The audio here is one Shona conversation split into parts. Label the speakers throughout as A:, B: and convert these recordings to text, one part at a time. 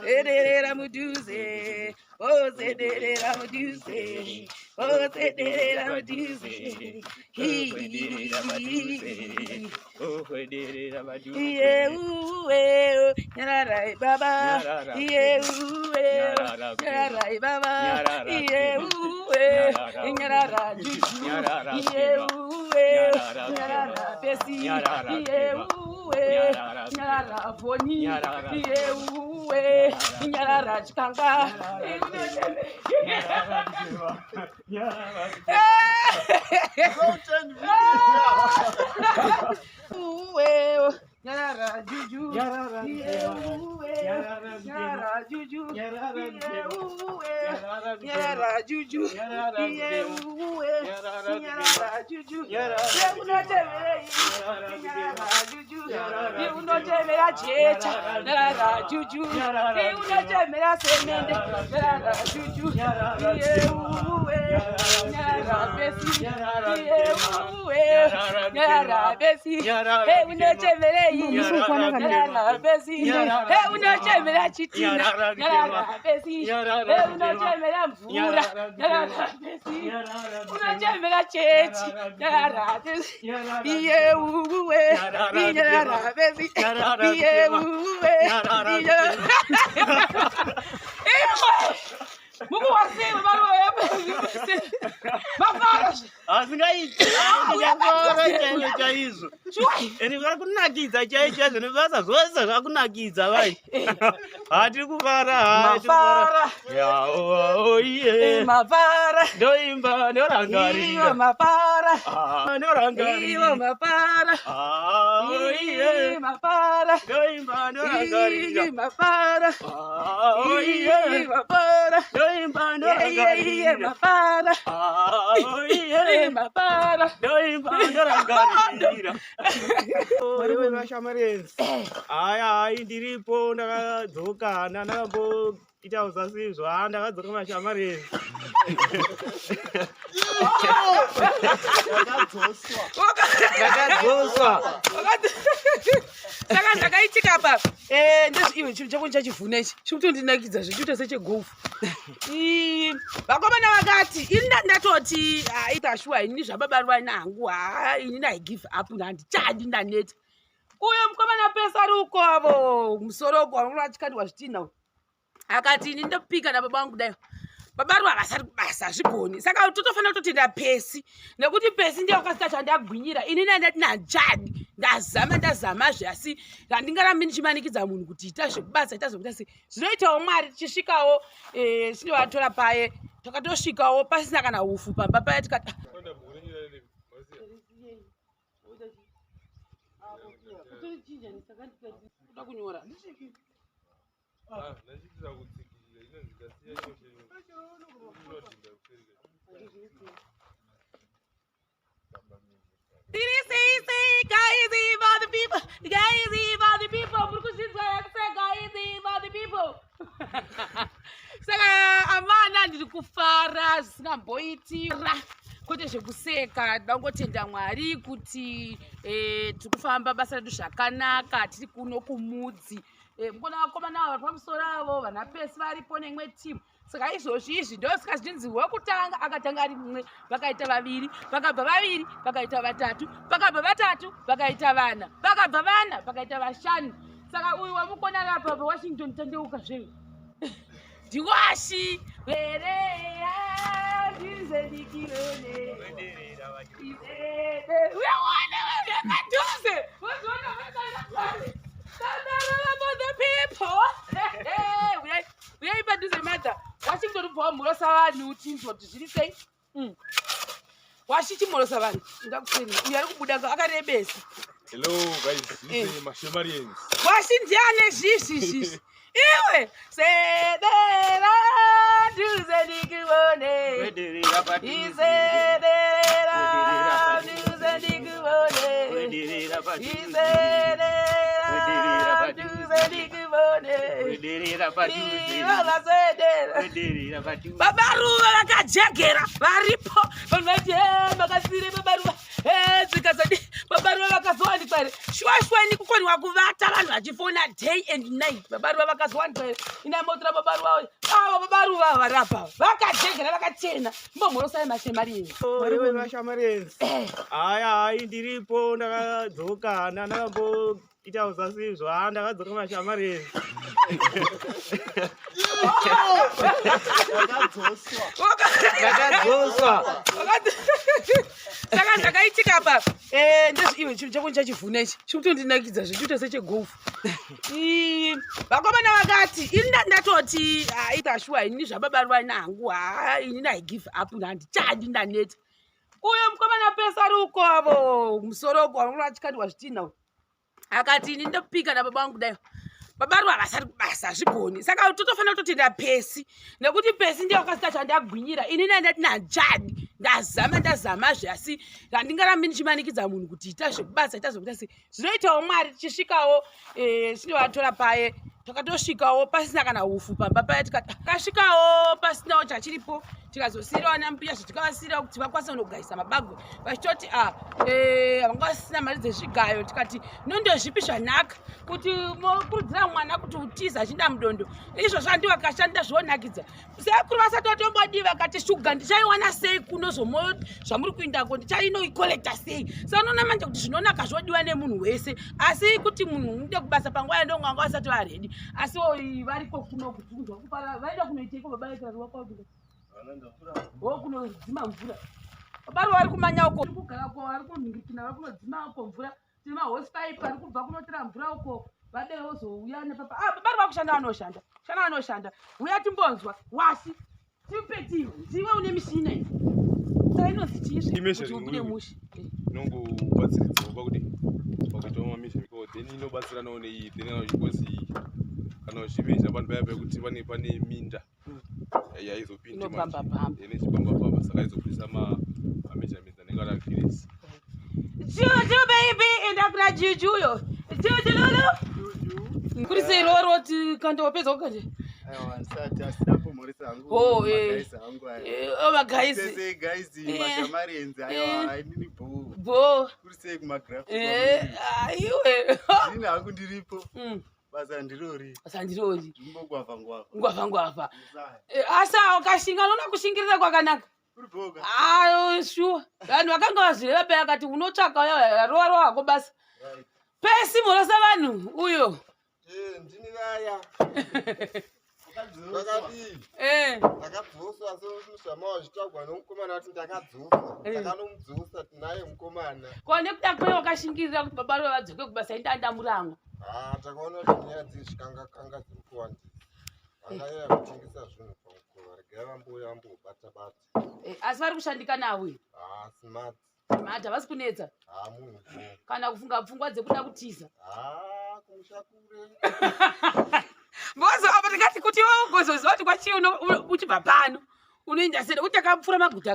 A: Zederera muduze, oh zederera muduze, oh zederera muduze,
B: oh zederera muduze,
A: yeah, nyararai baba, yeah, nyararai baba, yeah, nyarara juju, yeah, nyarara pesi, yeah, nyarara boni, yeah, nyarara chikanga, nyarara juju, nyarara juju, nyarara juju, unotemera checha, nyarara juju, unotemera semende, nyarara juju, nyarara besi, nyarara besi, unotemera nyarara besi, unotemera chitina, nyarara besi, unotemera mvura, nyarara besi, unotemera chechi, nyarara besi, nyarara besi, Mumu wasema baro mafara
B: asingaiti yakora chaizo eni vakunakidza chaicho zvinobasa zvose zvakunakidza vai hatiri kufara
A: mafara
B: iye
A: mafara
B: ndoimba ndorangarira
A: mafara
B: ndorangarira
A: mafara
B: iye
A: mafara
B: ndoimba ndorangarira
A: mafara mafara
B: ndoimba ndorangarira
A: mafara mafara
B: ndoimba ndorangarira iwe vashamarenzi hai ndiripo ndakadzoka ndakamboita usasi zva ndakadzoka vashamarenzi ndakadzoswa
A: saka zvakaitika pa ndezviiwe chinhu chako chachivhuna ichi chikutondinakidza zvichiita sechegofu vakomana vakati ini ndatoti ikashuwa ini zvababarwa nangu ini ndaigive up handichadi ndaneta uyo mukomana pesa ari uko avo musoroko anoachikati wazvitina akati ini ndopika nababa vangu kudai babarwa vasari kubasa hazvigoni saka totofanira kutotenda pesi nekuti pesi ndiyo wakasika chandagwinyira ini ndandati nanjani ndazamazve asi handingarambi ndichimanikidza munhu kuti ita zvekubasa ita zvekuita sei zvinoitawo mwari tichisvikawo tinovatora paye takatosvikawo pasina kana ufu pamba paye tikati kunyora saka amana ndiri kufara zvisingamboitira kwete zvekuseka ndangotenda mwari kuti tiri kufamba basa redu zvakanaka tiri kuno kuMudzi mukona vakomana vari pamusoro avo vana pesi varipo nemwe timu saka izvozvi izvi ndosika zvichinzi wekutanga akatanga ari mumwe vakaita vaviri vakabva vaviri vakaita vatatu vakabva vatatu vakaita vana vakabva vana vakaita vashanu saka uyu wamukona rapa paWashington tandeuka zveyo ndiwashi vereya ndizedikirone uyaona vakaduze wozona vakana uyai padhuze madha wachingorubvawo mhorosa vanhu tinzwa kuti zviri sei wachichimhorosa vanhu ndakuseni uyu ari kubuda akarebesa
C: hello guys this is Mashemarians
A: washi ndiane zvizi iwe sedera dhuze ndikuone isedera dhuze ndikuone isedera babaruva vakajegera varipo vanhu vati makasire babaruva zvikazadi babaruva vakazowanikwa here shwashwa ini kukoniwa kuvata vanhu vachifona day and night. Babaruva vakazowanikwa here inamotora babaruva ava babaruva varapa vakajegera vakachena mbomhorosai mashemarenzi.
B: Iwe mashamarenzi. Haya ndiripo ndakadzoka ndakamboita usasizvo ndakadzoka mashamarenzi. Ndakadzoswa.
A: Saka ndakaitika pa ndezviiwe chinhu chako chachivhuna ichi chikutondinakidza zvichiita sechegofu. Vakomana vakati ini ndatoti ikashuwa ini zvababaruva nangu ini I give up handichadi ndaneta. Uyo mukomana pesa ruko avo musoroko vanachikandwa zvitinha akati ini ndopika nababa vangu kudai babaruva vasari kubasa hazvigoni saka totofanira kutotenda pesi nekuti pesi ndiyo wakasita chandagwinyira ini ndandati nanjadi ndazamazve asi handingarambi ndichimanikidza munhu kuti ita zvekubasa ita zvekuita sei zvinoitawo mwari tichisvikawo chinovatora paye takatosvikawo pasina kana ufu pamba paya tikasvikawo pasinawo chachiripo tikazosiyirawo nambuya zvatikavasiyirawo kuti vakwanisa kunogayisa mabagwe vachitoti havangavasisina mari dzezvigayo tikati nondozvipi zvanaka kuti mokurudzira mwana kuti utiza achinda mudondo izvozvo handi vakashanda zvonakidza sekuru vasati vatombodi vakati shuga ndichaiwana sei kuno zvamuri kuindako ndichainoikolekta sei saka unoona manje kuti zvinonaka zvodiwa nemunhu wese asi kuti munhu ude kubasa panguva yandonganga vasati varedi asi variko kuno kutunzwa kupara vaida kunoiteiko babaekariwakauia kunodzima mvura babaruva vari kumanya uko kugara uko vari kunhingikina vari kunodzima uko mvura tine mahosipaipi ari kubva kunotira mvura uko vadei vozouya nepapa babaruva kushanda vanoshanda uya timbonzwa wasi tipetiwe ndiwe une mishina iyi saka inonzi chiizvekuti mushi
C: inongobatsiridzawo pakuti pakuitawo mamisha then inobatsiranawo neiyi then because kana uchimesha vanhu vaya pekuti pane minda yaizopindinechipambapamba saka izopisa mameasurements anenge ari accuracy.
A: Juju baby endakuna jujuyo juju lulu kuri sei roro tikandopedza kukati sandirori ngwavha asa ukashinga unoona kushingirira kwakanaka shuwa vanhu vakanga vazvireva paya akati unotsvaka rova hako basa pesi mhorosa vanhu uyo
D: ndini vaya ndakadzoswa sezvamawa zvitagwa nomukomana kuti ndakanomudzosa tinaye mukomana
A: kone kuda kwei wakashingirira kuti baba rova vadzoke kubasa indandamurango
D: takaona kuti nyaya dzezvikanga dziri kuwandisa angayera kutengesa zvinhu pamukova regai vambobata
A: asi vari kushandika nawo
D: smart
A: havasi kunetsa
D: munhu
A: kana kufunga pfungwa dzekuda kutiza
D: kumusha kure
A: mbozo apa ndingati kuti ugozoziva kuti kwachii uchibva pano unoenda sei nekuti akapfuura maguta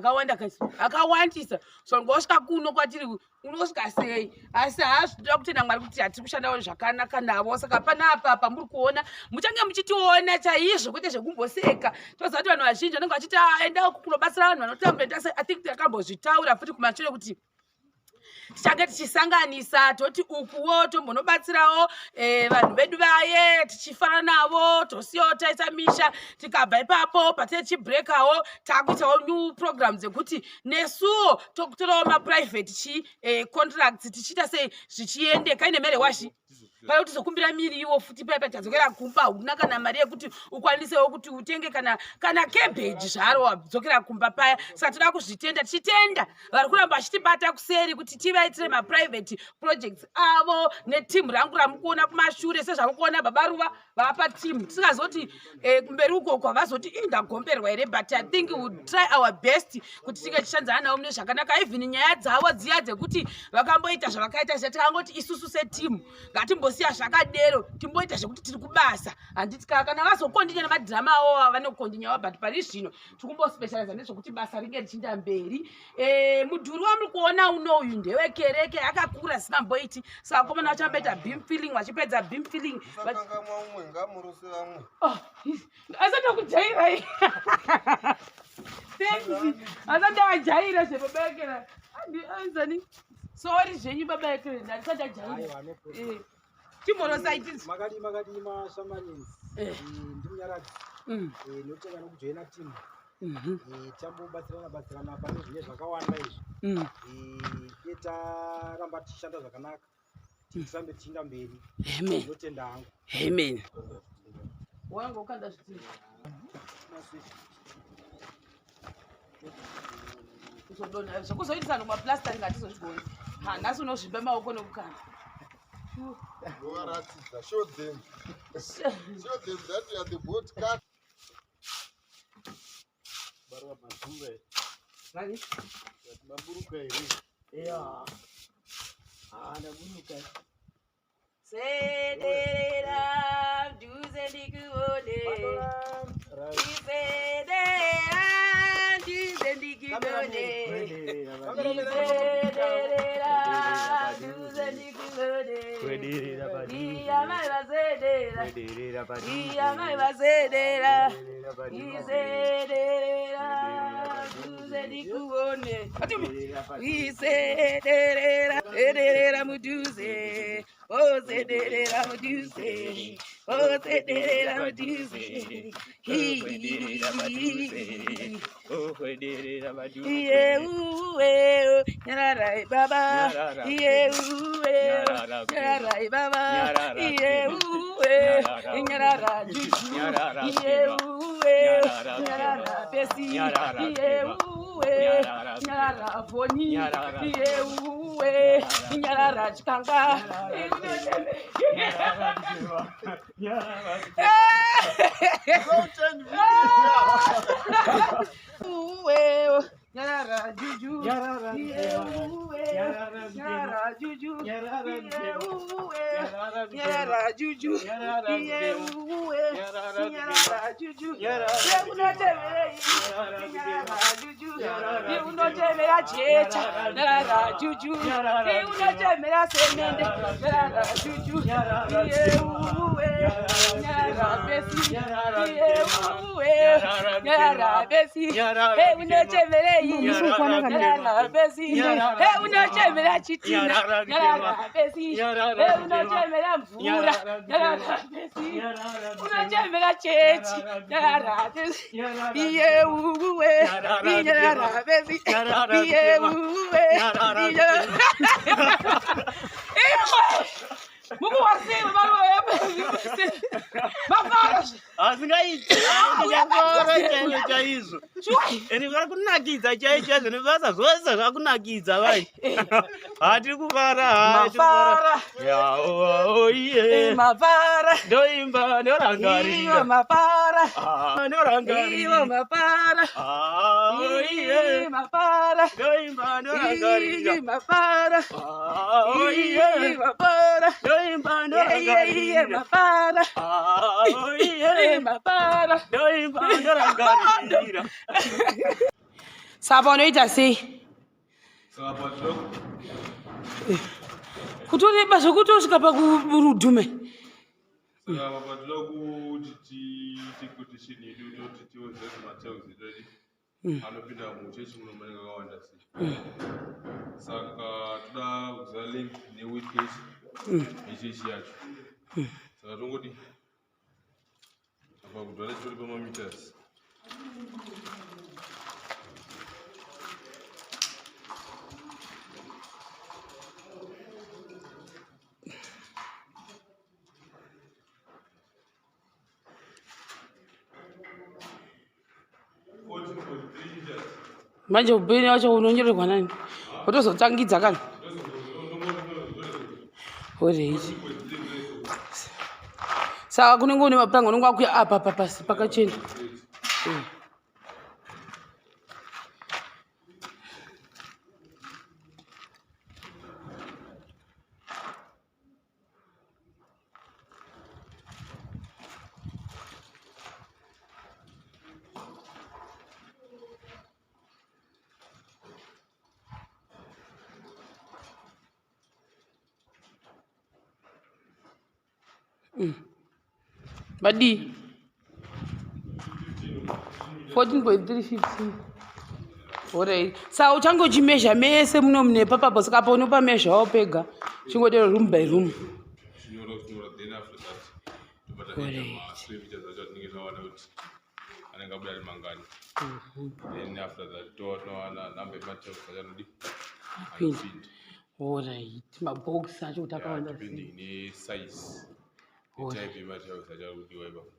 A: akawandisa so ngosvika kuno kwatiri unosvika sei asi haazvinoda kutenda mwari kuti hatiri kushandawo zvakanaka navo saka panapa pamuri kuona muchange muchitiona chaizvo kwete zvekumboseka toziva kuti vanhu vazhinji vanenge vachiti enda kunobatsira vanhu vanotambenda I think takambozvitaura futi kumashure kuti tichange tichisanganisa toti ukuwo tombonobatsirawo vanhu vedu vaye tichifara navo tosiyawo taisa misha tikabva ipapo patechibreakawo takuitawo new programs dzekuti nesuwo tokutorawo maprivate contracts tichiita sei zvichiendeka ine mere washi paya kuti zokumbira miri iwo futi paya tadzokera kumba huna kana mari yekuti ukwanisewo kuti utenge kana cabbage zvaro wadzokera kumba paya saka toda kuzvitenda tichitenda vari kuramba vachitibata kuseri kuti tivaitire maprivate projects avo netimu rangu ramukuona kumashure sezvamukuona baba ruva vapa timu tisingazoti kumberi uko kwavazoti indagomberwa here but I think we will try our best kuti tinge tichanzana navo mune zvakanaka even nyaya dzavo dziya dzekuti vakamboita zvavakaita zvatikangoti isusu setimu ngatimbosiya zvakadero timboita zvekuti tiri kubasa handiti kana vazokondinya nemadhirama avo vanokondinya but pari zvino tikumbospecializa nezvekuti basa ringe richinda mberi mudhuri wamuri kuona unoyu ndewekereke akakura sikamboiti saka komana vachamboita beam filling vachipedza beam filling asatokujaira asandavajaira zvepaberekera anzani Sorry, zvenyu baba yetu ndisati
E: Aiwa, no problem.
A: Chimorosaitisi.
E: Makadima shamanins. Ndimnyaradzi. Nokuti kana kujoina timu. Tambobatsirana pane zvine zvakawanda izvi. Taramba tichishanda zvakanaka. Tirambe tichienda mberi.
A: Amen.
E: Notenda hangu.
A: Amen. Wangu ukanda zvitini. Kuzodona zvokuzoitisa nomaplasta ndingatizozviboni. Nhasi unozvimba maoko nokukanda.
D: Show them. Show them that you are the boat cat.
E: Barua mazure.
A: Nani?
E: Maburuka iri.
A: Yeah.
E: Naburuka.
A: Sedera duze ndikuone. Sedera duze ndikuone. Sedera duze ndikuone. Iya mai vazedera. Iya mai vazedera. Isedera duze ndikuone. Isedera sedera muduze. Oh, sedera muduze. Oh, sedera muduze. Nyararai baba. Nyararai baba. Nyarara juju. Nyarara pesi. Nyarara foni. Nyarara chikanga. Nyarara juju. Nyarara juju. Nyarara juju. Nyarara juju. Unotemera checha. Nyarara juju. Unotemera semende. Nyarara juju. Nyarara besi. Nyarara besi. Unotemera nyarara besi. Unotemera chitina. Nyarara besi. Unotemera mvura. Nyarara besi. Unotemera chechi. Nyarara besi. Nyarara besi. Mumu wasema balo yepe. Mafara.
B: Asingaiti. Ndiyakora chaicho chaizo. Eni vari kunakidza chaicho zvinobasa zvose zvakunakidza vai. Hatiri kuvara.
A: Mafara.
B: Iye.
A: Mafara.
B: Ndoimba ndorangarira.
A: Mafara.
B: Ndorangarira.
A: Mafara.
B: Iye.
A: Mafara.
B: Ndoimba ndorangarira.
A: Mafara.
B: Iye.
A: Mafara.
B: Ndoimba ndorangarira.
A: Mafara. Mafara.
B: Ndoimba ndorangarira.
A: Saka unoita sei?
C: Saka padlogo.
A: Kutoreba zvokutosvika pakurudhume.
C: Saka padlogo tikuti shini yedu toti tiweze kumatails ready. Anopinda muchechi munomanika kawanda sei. Saka toda kuziva link newidget yechechi yacho. Saka tongoti apa kudhara chitori pamameters.
A: Manje ubeni wacho unonyorerwa nani? Wotozotangidza kana? Oreji. Saka kunenge une mapuranga unenge wakuya apa pasi pakachena. Badi 14.315 Alright. Saka uchangochimezha mese muno mune papapo saka pa unopamezhawo pega. Chingodero room by room.
C: Shinyora then after that tobata maswevita zacho atinenge tawana kuti anenge abuda ari mangani. Then after that towana number yematirausi achanodi anopinda.
A: Alright. Mabox acho kuti akawanda sei.
C: Depending ne size. The type yematirausi acharudiwa ipapo.